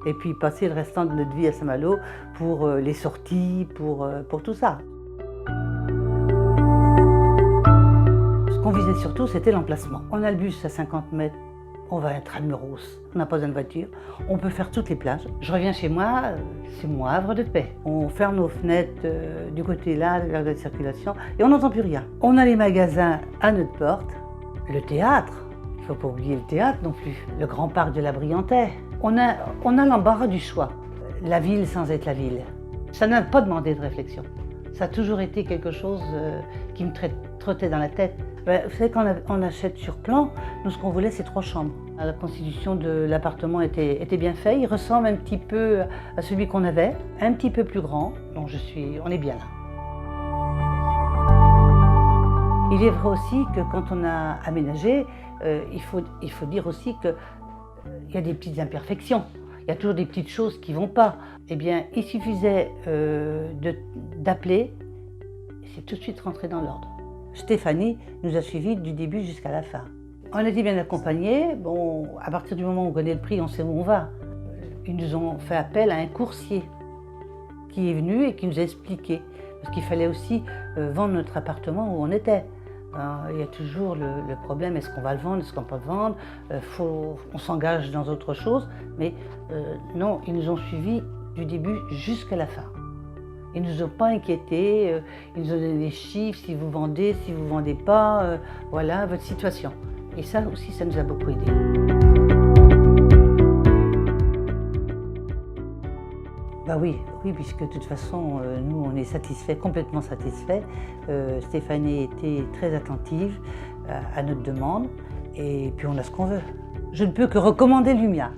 et puis passer le restant de notre vie à Saint-Malo pour les sorties, pour tout ça. Ce qu'on visait surtout, c'était l'emplacement. On a le bus à 50 mètres, on va à Intramuros, on n'a pas besoin de voiture, on peut faire toutes les plages. Je reviens chez moi, c'est mon havre de paix. On ferme nos fenêtres du côté là, vers la circulation, et on n'entend plus rien. On a les magasins à notre porte, le théâtre, il ne faut pas oublier le théâtre non plus, le grand parc de la Briantais. On a l'embarras du choix, la ville sans être la ville. Ça n'a pas demandé de réflexion. Ça a toujours été quelque chose qui me trottait dans la tête. Vous savez, quand on achète sur plan, nous ce qu'on voulait c'est 3 chambres. La constitution de l'appartement était bien faite, il ressemble un petit peu à celui qu'on avait, un petit peu plus grand, donc on est bien là. Il est vrai aussi que quand on a aménagé, il faut dire aussi qu'il y a des petites imperfections. Il y a toujours des petites choses qui ne vont pas. Eh bien, il suffisait d'appeler, et c'est tout de suite rentré dans l'ordre. Stéphanie nous a suivis du début jusqu'à la fin. On a été bien accompagnés. Bon, à partir du moment où on connaît le prix, on sait où on va. Ils nous ont fait appel à un coursier qui est venu et qui nous a expliqué. Parce qu'il fallait aussi vendre notre appartement où on était. Il y a toujours le problème, est-ce qu'on va le vendre, est-ce qu'on peut le vendre, on s'engage dans autre chose, mais non, ils nous ont suivis du début jusqu'à la fin. Ils ne nous ont pas inquiétés, ils nous ont donné des chiffres, si vous vendez pas, voilà votre situation. Et ça aussi, ça nous a beaucoup aidés. Bah oui, puisque de toute façon, nous, on est satisfaits, complètement satisfaits. Stéphanie était très attentive à notre demande, et puis on a ce qu'on veut. Je ne peux que recommander Lumia.